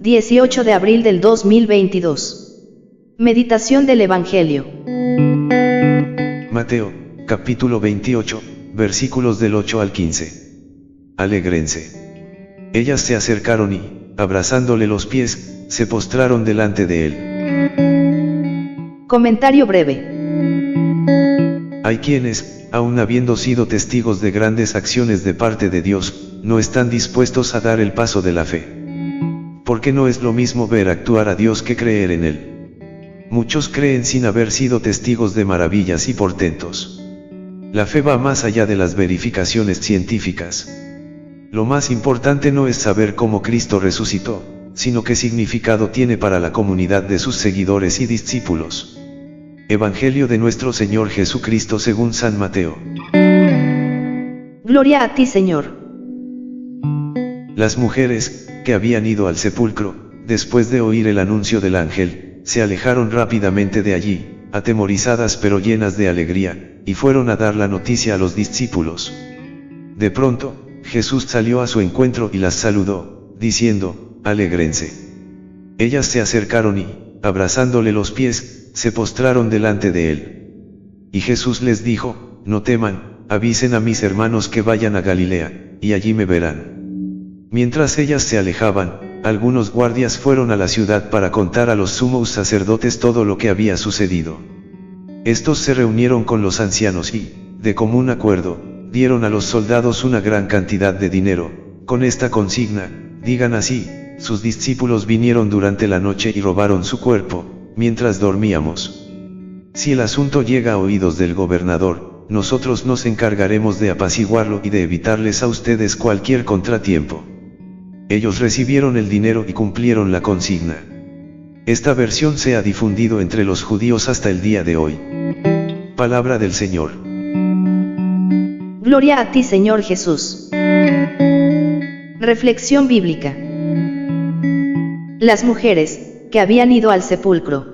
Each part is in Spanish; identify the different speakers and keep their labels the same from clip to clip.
Speaker 1: 18 de abril del 2022. Meditación del Evangelio.
Speaker 2: Mateo, capítulo 28, versículos del 8 al 15. Alégrense. Ellas se acercaron y, abrazándole los pies, se postraron delante de él.
Speaker 1: Comentario breve.
Speaker 2: Hay quienes, aun habiendo sido testigos de grandes acciones de parte de Dios, no están dispuestos a dar el paso de la fe. Porque no es lo mismo ver actuar a Dios que creer en Él. Muchos creen sin haber sido testigos de maravillas y portentos. La fe va más allá de las verificaciones científicas. Lo más importante no es saber cómo Cristo resucitó, sino qué significado tiene para la comunidad de sus seguidores y discípulos. Evangelio de nuestro Señor Jesucristo según San Mateo.
Speaker 1: Gloria a ti, Señor.
Speaker 2: Las mujeres, que habían ido al sepulcro, después de oír el anuncio del ángel, se alejaron rápidamente de allí, atemorizadas pero llenas de alegría, y fueron a dar la noticia a los discípulos. De pronto, Jesús salió a su encuentro y las saludó, diciendo, alégrense. Ellas se acercaron y, abrazándole los pies, se postraron delante de él. Y Jesús les dijo, no teman, avisen a mis hermanos que vayan a Galilea, y allí me verán. Mientras ellas se alejaban, algunos guardias fueron a la ciudad para contar a los sumos sacerdotes todo lo que había sucedido. Estos se reunieron con los ancianos y, de común acuerdo, dieron a los soldados una gran cantidad de dinero, con esta consigna, digan así, sus discípulos vinieron durante la noche y robaron su cuerpo, mientras dormíamos. Si el asunto llega a oídos del gobernador, nosotros nos encargaremos de apaciguarlo y de evitarles a ustedes cualquier contratiempo. Ellos recibieron el dinero y cumplieron la consigna. Esta versión se ha difundido entre los judíos hasta el día de hoy. Palabra del Señor.
Speaker 1: Gloria a ti, Señor Jesús. Reflexión bíblica. Las mujeres, que habían ido al sepulcro.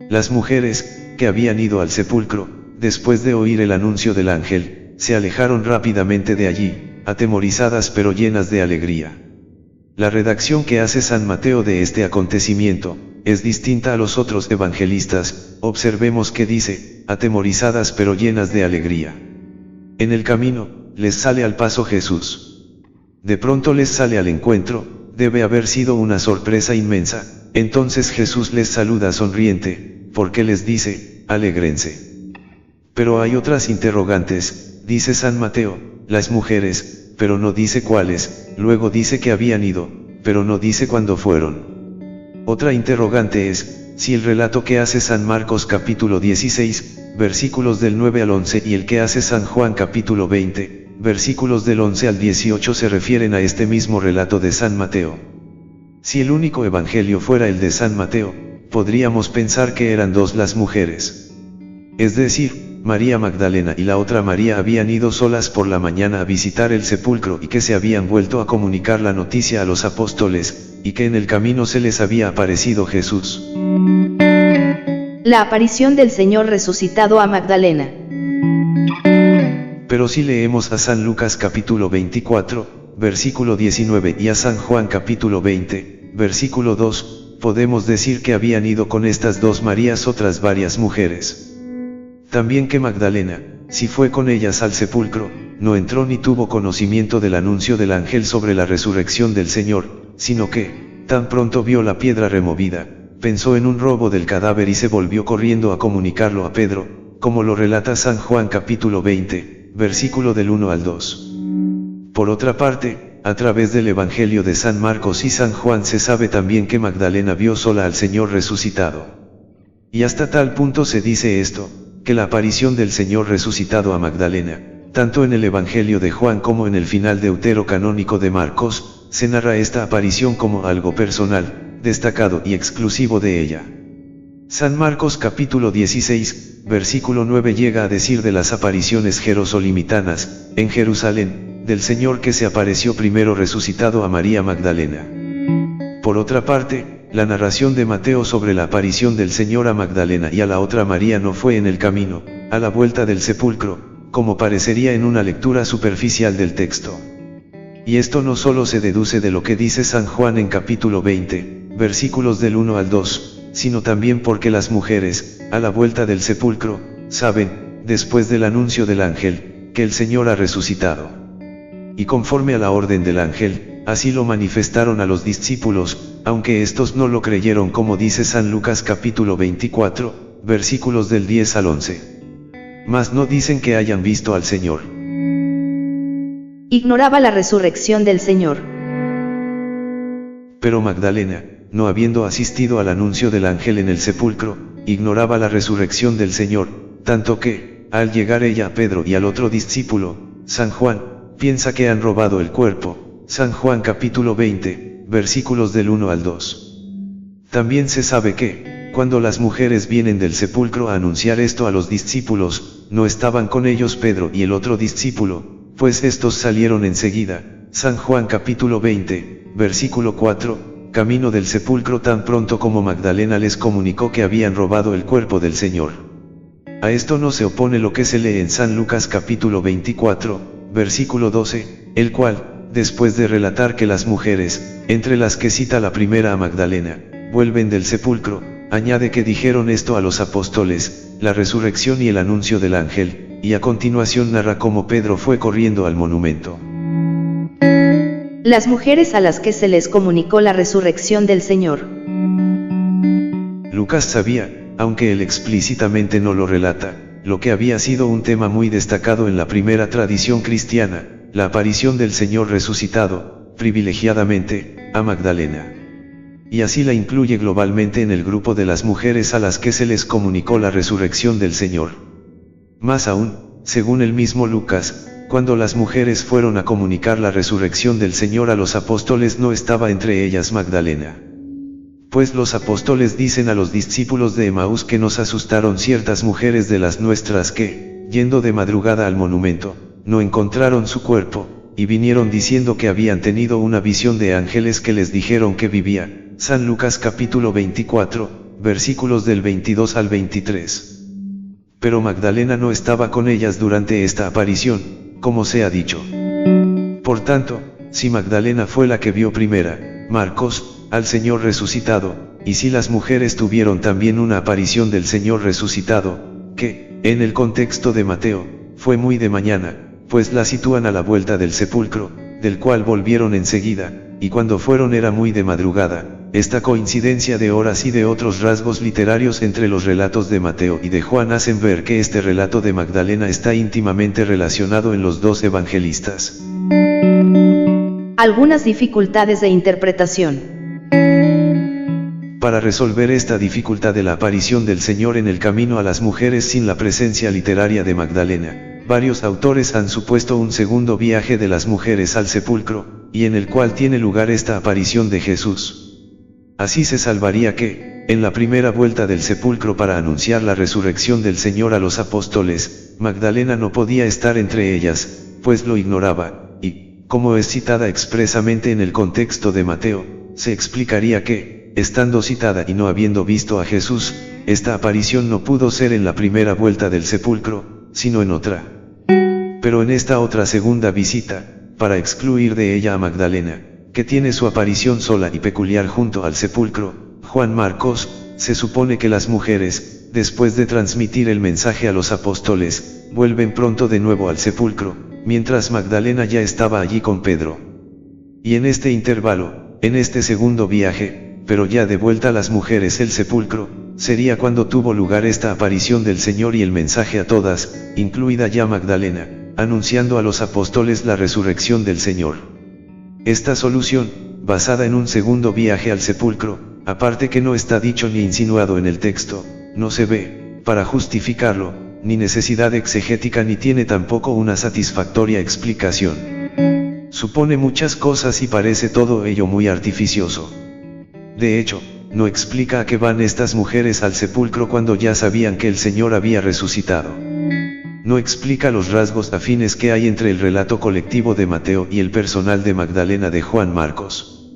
Speaker 2: Las mujeres, que habían ido al sepulcro, después de oír el anuncio del ángel, se alejaron rápidamente de allí, atemorizadas pero llenas de alegría. La redacción que hace San Mateo de este acontecimiento, es distinta a los otros evangelistas. Observemos que dice, atemorizadas pero llenas de alegría. En el camino, les sale al paso Jesús. De pronto les sale al encuentro, debe haber sido una sorpresa inmensa, entonces Jesús les saluda sonriente, porque les dice, alégrense. Pero hay otras interrogantes, dice San Mateo, las mujeres, pero no dice cuáles, luego dice que habían ido, pero no dice cuándo fueron. Otra interrogante es, si el relato que hace San Marcos capítulo 16, versículos del 9 al 11 y el que hace San Juan capítulo 20, versículos del 11 al 18 se refieren a este mismo relato de San Mateo. Si el único evangelio fuera el de San Mateo, podríamos pensar que eran dos las mujeres. Es decir, María Magdalena y la otra María habían ido solas por la mañana a visitar el sepulcro y que se habían vuelto a comunicar la noticia a los apóstoles, y que en el camino se les había aparecido Jesús.
Speaker 1: La aparición del Señor resucitado a Magdalena.
Speaker 2: Pero si leemos a San Lucas capítulo 24, versículo 19 y a San Juan capítulo 20, versículo 2, podemos decir que habían ido con estas dos Marías otras varias mujeres. También que Magdalena, si fue con ellas al sepulcro, no entró ni tuvo conocimiento del anuncio del ángel sobre la resurrección del Señor, sino que, tan pronto vio la piedra removida, pensó en un robo del cadáver y se volvió corriendo a comunicarlo a Pedro, como lo relata San Juan capítulo 20, versículo del 1 al 2. Por otra parte, a través del Evangelio de San Marcos y San Juan se sabe también que Magdalena vio sola al Señor resucitado. Y hasta tal punto se dice esto, que la aparición del Señor resucitado a Magdalena, tanto en el Evangelio de Juan como en el final deuterocanónico de Marcos, se narra esta aparición como algo personal, destacado y exclusivo de ella. San Marcos capítulo 16, versículo 9 llega a decir de las apariciones jerosolimitanas, en Jerusalén, del Señor que se apareció primero resucitado a María Magdalena. Por otra parte, la narración de Mateo sobre la aparición del Señor a Magdalena y a la otra María no fue en el camino, a la vuelta del sepulcro, como parecería en una lectura superficial del texto. Y esto no solo se deduce de lo que dice San Juan en capítulo 20, versículos del 1 al 2, sino también porque las mujeres, a la vuelta del sepulcro, saben, después del anuncio del ángel, que el Señor ha resucitado. Y conforme a la orden del ángel, así lo manifestaron a los discípulos, aunque estos no lo creyeron, como dice San Lucas capítulo 24, versículos del 10 al 11. Mas no dicen que hayan visto al Señor.
Speaker 1: Ignoraba la resurrección del Señor.
Speaker 2: Pero Magdalena, no habiendo asistido al anuncio del ángel en el sepulcro, ignoraba la resurrección del Señor, tanto que, al llegar ella a Pedro y al otro discípulo, San Juan, piensa que han robado el cuerpo. San Juan capítulo 20, versículos del 1 al 2. También se sabe que, cuando las mujeres vienen del sepulcro a anunciar esto a los discípulos, no estaban con ellos Pedro y el otro discípulo, pues estos salieron enseguida. San Juan capítulo 20, versículo 4, camino del sepulcro tan pronto como Magdalena les comunicó que habían robado el cuerpo del Señor. A esto no se opone lo que se lee en San Lucas capítulo 24, versículo 12, el cual, después de relatar que las mujeres, entre las que cita la primera a Magdalena, vuelven del sepulcro, añade que dijeron esto a los apóstoles, la resurrección y el anuncio del ángel, y a continuación narra cómo Pedro fue corriendo al monumento.
Speaker 1: Las mujeres a las que se les comunicó la resurrección del Señor.
Speaker 2: Lucas sabía, aunque él explícitamente no lo relata, lo que había sido un tema muy destacado en la primera tradición cristiana, la aparición del Señor resucitado, privilegiadamente, a Magdalena. Y así la incluye globalmente en el grupo de las mujeres a las que se les comunicó la resurrección del Señor. Más aún, según el mismo Lucas, cuando las mujeres fueron a comunicar la resurrección del Señor a los apóstoles no estaba entre ellas Magdalena. Pues los apóstoles dicen a los discípulos de Emaús que nos asustaron ciertas mujeres de las nuestras que, yendo de madrugada al monumento, no encontraron su cuerpo, y vinieron diciendo que habían tenido una visión de ángeles que les dijeron que vivía. San Lucas capítulo 24, versículos del 22 al 23. Pero Magdalena no estaba con ellas durante esta aparición, como se ha dicho. Por tanto, si Magdalena fue la que vio primera, Marcos, al Señor resucitado, y si las mujeres tuvieron también una aparición del Señor resucitado, que, en el contexto de Mateo, fue muy de mañana, pues la sitúan a la vuelta del sepulcro, del cual volvieron enseguida, y cuando fueron era muy de madrugada. Esta coincidencia de horas y de otros rasgos literarios entre los relatos de Mateo y de Juan hacen ver que este relato de Magdalena está íntimamente relacionado en los dos evangelistas.
Speaker 1: Algunas dificultades de interpretación.
Speaker 2: Para resolver esta dificultad de la aparición del Señor en el camino a las mujeres sin la presencia literaria de Magdalena, varios autores han supuesto un segundo viaje de las mujeres al sepulcro, y en el cual tiene lugar esta aparición de Jesús. Así se salvaría que, en la primera vuelta del sepulcro para anunciar la resurrección del Señor a los apóstoles, Magdalena no podía estar entre ellas, pues lo ignoraba, y, como es citada expresamente en el contexto de Mateo, se explicaría que, estando citada y no habiendo visto a Jesús, esta aparición no pudo ser en la primera vuelta del sepulcro, sino en otra. Pero en esta otra segunda visita, para excluir de ella a Magdalena, que tiene su aparición sola y peculiar junto al sepulcro, Juan Marcos, se supone que las mujeres, después de transmitir el mensaje a los apóstoles, vuelven pronto de nuevo al sepulcro, mientras Magdalena ya estaba allí con Pedro. Y en este intervalo, en este segundo viaje, pero ya de vuelta a las mujeres el sepulcro, sería cuando tuvo lugar esta aparición del Señor y el mensaje a todas, incluida ya Magdalena, anunciando a los apóstoles la resurrección del Señor. Esta solución, basada en un segundo viaje al sepulcro, aparte que no está dicho ni insinuado en el texto, no se ve, para justificarlo, ni necesidad exegética ni tiene tampoco una satisfactoria explicación. Supone muchas cosas y parece todo ello muy artificioso. De hecho, no explica a qué van estas mujeres al sepulcro cuando ya sabían que el Señor había resucitado. No explica los rasgos afines que hay entre el relato colectivo de Mateo y el personal de Magdalena de Juan Marcos.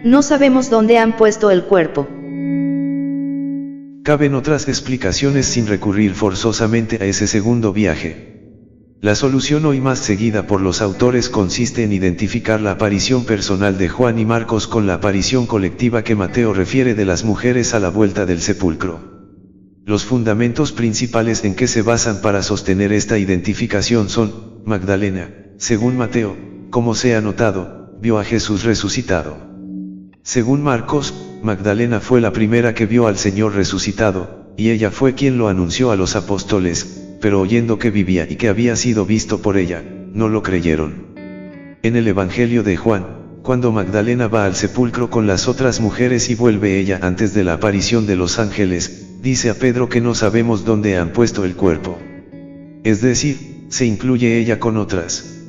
Speaker 1: No sabemos dónde han puesto el cuerpo.
Speaker 2: Caben otras explicaciones sin recurrir forzosamente a ese segundo viaje. La solución hoy más seguida por los autores consiste en identificar la aparición personal de Juan y Marcos con la aparición colectiva que Mateo refiere de las mujeres a la vuelta del sepulcro. Los fundamentos principales en que se basan para sostener esta identificación son: Magdalena, según Mateo, como se ha notado, vio a Jesús resucitado. Según Marcos, Magdalena fue la primera que vio al Señor resucitado, y ella fue quien lo anunció a los apóstoles, pero oyendo que vivía y que había sido visto por ella, no lo creyeron. En el Evangelio de Juan, cuando Magdalena va al sepulcro con las otras mujeres y vuelve ella antes de la aparición de los ángeles, dice a Pedro que no sabemos dónde han puesto el cuerpo. Es decir, se incluye ella con otras.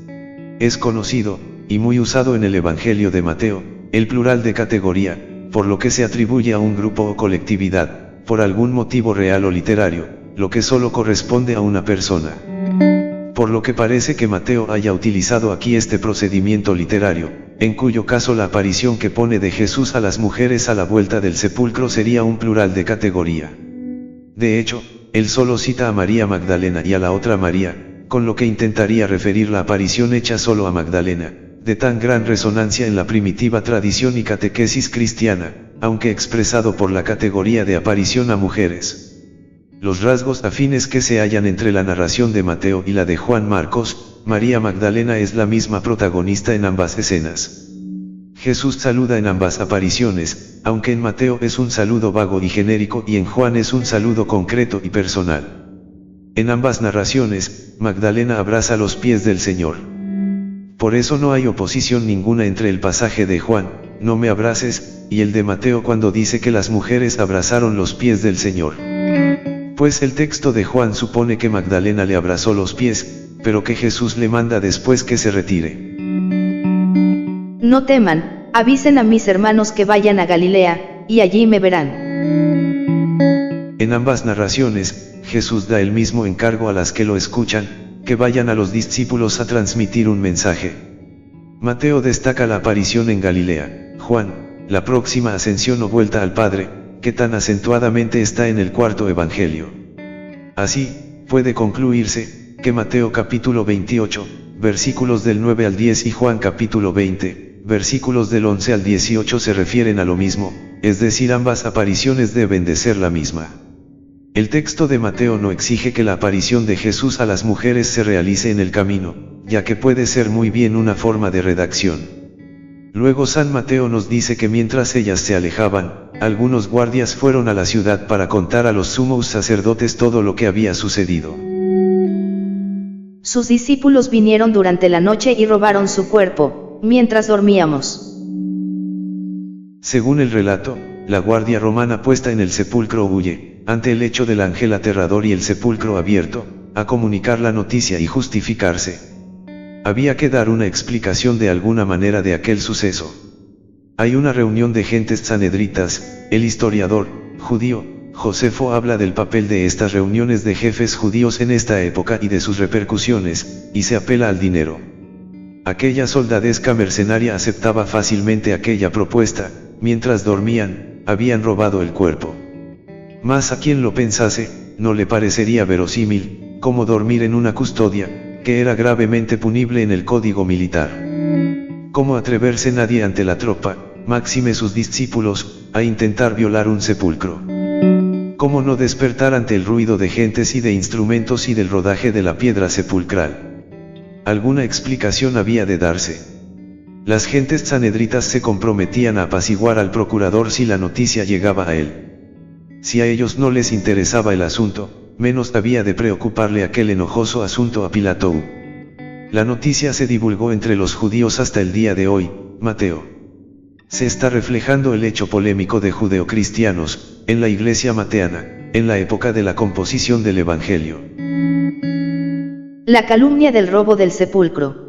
Speaker 2: Es conocido, y muy usado en el Evangelio de Mateo, el plural de categoría, por lo que se atribuye a un grupo o colectividad, por algún motivo real o literario, lo que solo corresponde a una persona. Por lo que parece que Mateo haya utilizado aquí este procedimiento literario, en cuyo caso la aparición que pone de Jesús a las mujeres a la vuelta del sepulcro sería un plural de categoría. De hecho, él solo cita a María Magdalena y a la otra María, con lo que intentaría referir la aparición hecha solo a Magdalena, de tan gran resonancia en la primitiva tradición y catequesis cristiana, aunque expresado por la categoría de aparición a mujeres. Los rasgos afines que se hallan entre la narración de Mateo y la de Juan Marcos: María Magdalena es la misma protagonista en ambas escenas. Jesús saluda en ambas apariciones, aunque en Mateo es un saludo vago y genérico y en Juan es un saludo concreto y personal. En ambas narraciones, Magdalena abraza los pies del Señor. Por eso no hay oposición ninguna entre el pasaje de Juan, no me abraces, y el de Mateo cuando dice que las mujeres abrazaron los pies del Señor. Pues el texto de Juan supone que Magdalena le abrazó los pies, pero que Jesús le manda después que se retire.
Speaker 1: No teman, avisen a mis hermanos que vayan a Galilea, y allí me verán.
Speaker 2: En ambas narraciones, Jesús da el mismo encargo a las que lo escuchan, que vayan a los discípulos a transmitir un mensaje. Mateo destaca la aparición en Galilea, Juan, la próxima ascensión o vuelta al Padre, que tan acentuadamente está en el cuarto Evangelio. Así, puede concluirse, que Mateo capítulo 28, versículos del 9 al 10 y Juan capítulo 20, versículos del 11 al 18 se refieren a lo mismo, es decir, ambas apariciones deben de ser la misma. El texto de Mateo no exige que la aparición de Jesús a las mujeres se realice en el camino, ya que puede ser muy bien una forma de redacción. Luego San Mateo nos dice que mientras ellas se alejaban, algunos guardias fueron a la ciudad para contar a los sumos sacerdotes todo lo que había sucedido.
Speaker 1: Sus discípulos vinieron durante la noche y robaron su cuerpo, mientras dormíamos.
Speaker 2: Según el relato, la guardia romana puesta en el sepulcro huye, ante el hecho del ángel aterrador y el sepulcro abierto, a comunicar la noticia y justificarse. Había que dar una explicación de alguna manera de aquel suceso. Hay una reunión de gentes sanedritas. El historiador judío Josefo habla del papel de estas reuniones de jefes judíos en esta época y de sus repercusiones, y se apela al dinero. Aquella soldadesca mercenaria aceptaba fácilmente aquella propuesta. Mientras dormían, habían robado el cuerpo. Mas a quien lo pensase, no le parecería verosímil, como dormir en una custodia, que era gravemente punible en el código militar. ¿Cómo atreverse nadie ante la tropa, máxime sus discípulos, a intentar violar un sepulcro? ¿Cómo no despertar ante el ruido de gentes y de instrumentos y del rodaje de la piedra sepulcral? Alguna explicación había de darse. Las gentes sanedritas se comprometían a apaciguar al procurador si la noticia llegaba a él. Si a ellos no les interesaba el asunto, menos había de preocuparle aquel enojoso asunto a Pilato. La noticia se divulgó entre los judíos hasta el día de hoy. Mateo. Se está reflejando el hecho polémico de judeocristianos, en la iglesia mateana, en la época de la composición del Evangelio.
Speaker 1: La calumnia del robo del sepulcro.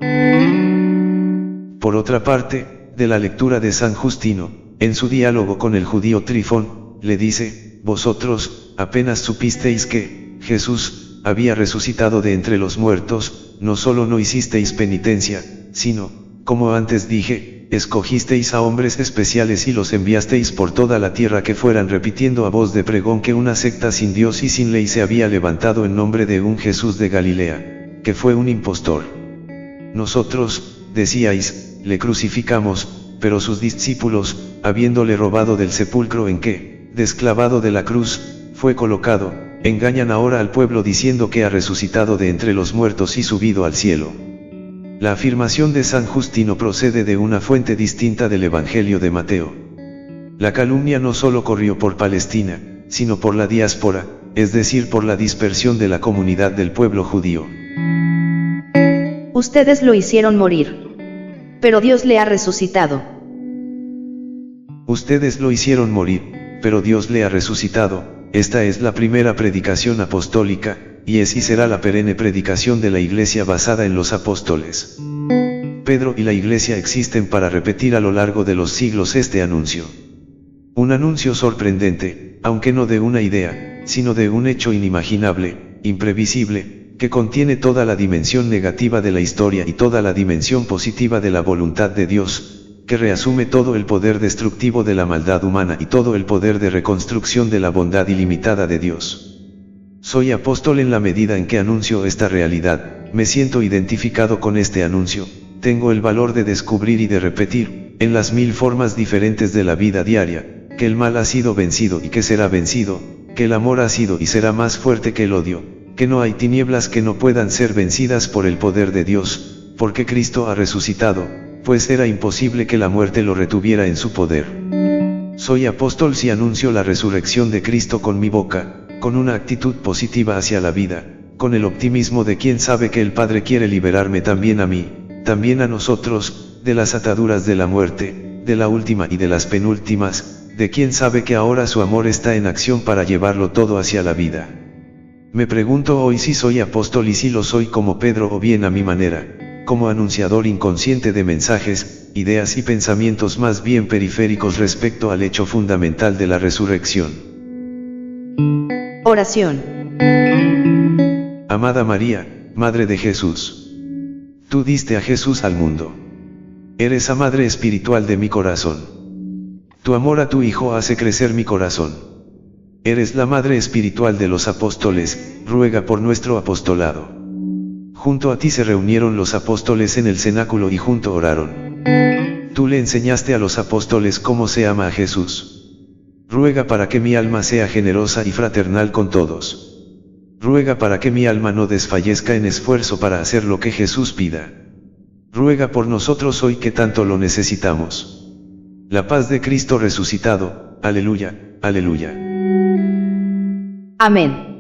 Speaker 2: Por otra parte, de la lectura de San Justino, en su diálogo con el judío Trifón, le dice: vosotros, apenas supisteis que Jesús había resucitado de entre los muertos, no solo no hicisteis penitencia, sino, como antes dije, escogisteis a hombres especiales y los enviasteis por toda la tierra que fueran repitiendo a voz de pregón que una secta sin Dios y sin ley se había levantado en nombre de un Jesús de Galilea, que fue un impostor. Nosotros, decíais, le crucificamos, pero sus discípulos, habiéndole robado del sepulcro en que, desclavado de la cruz, fue colocado, engañan ahora al pueblo diciendo que ha resucitado de entre los muertos y subido al cielo. La afirmación de San Justino procede de una fuente distinta del Evangelio de Mateo. La calumnia no solo corrió por Palestina, sino por la diáspora, es decir, por la dispersión de la comunidad del pueblo judío.
Speaker 1: Ustedes lo hicieron morir. Pero Dios le ha resucitado.
Speaker 2: Ustedes lo hicieron morir, pero Dios le ha resucitado. Esta es la primera predicación apostólica, y es y será la perenne predicación de la Iglesia basada en los apóstoles. Pedro y la Iglesia existen para repetir a lo largo de los siglos este anuncio. Un anuncio sorprendente, aunque no de una idea, sino de un hecho inimaginable, imprevisible, que contiene toda la dimensión negativa de la historia y toda la dimensión positiva de la voluntad de Dios, que reasume todo el poder destructivo de la maldad humana y todo el poder de reconstrucción de la bondad ilimitada de Dios. Soy apóstol en la medida en que anuncio esta realidad, me siento identificado con este anuncio, tengo el valor de descubrir y de repetir, en las 1000 formas diferentes de la vida diaria, que el mal ha sido vencido y que será vencido, que el amor ha sido y será más fuerte que el odio, que no hay tinieblas que no puedan ser vencidas por el poder de Dios, porque Cristo ha resucitado, pues era imposible que la muerte lo retuviera en su poder. Soy apóstol si anuncio la resurrección de Cristo con mi boca, con una actitud positiva hacia la vida, con el optimismo de quien sabe que el Padre quiere liberarme también a mí, también a nosotros, de las ataduras de la muerte, de la última y de las penúltimas, de quien sabe que ahora su amor está en acción para llevarlo todo hacia la vida. Me pregunto hoy si soy apóstol y si lo soy como Pedro o bien a mi manera, como anunciador inconsciente de mensajes, ideas y pensamientos más bien periféricos respecto al hecho fundamental de la resurrección.
Speaker 1: Oración.
Speaker 2: Amada María, Madre de Jesús. Tú diste a Jesús al mundo. Eres la madre espiritual de mi corazón. Tu amor a tu Hijo hace crecer mi corazón. Eres la madre espiritual de los apóstoles, ruega por nuestro apostolado. Junto a ti se reunieron los apóstoles en el cenáculo y junto oraron. Tú le enseñaste a los apóstoles cómo se ama a Jesús. Ruega para que mi alma sea generosa y fraternal con todos. Ruega para que mi alma no desfallezca en esfuerzo para hacer lo que Jesús pida. Ruega por nosotros hoy que tanto lo necesitamos. La paz de Cristo resucitado, aleluya, aleluya.
Speaker 1: Amén.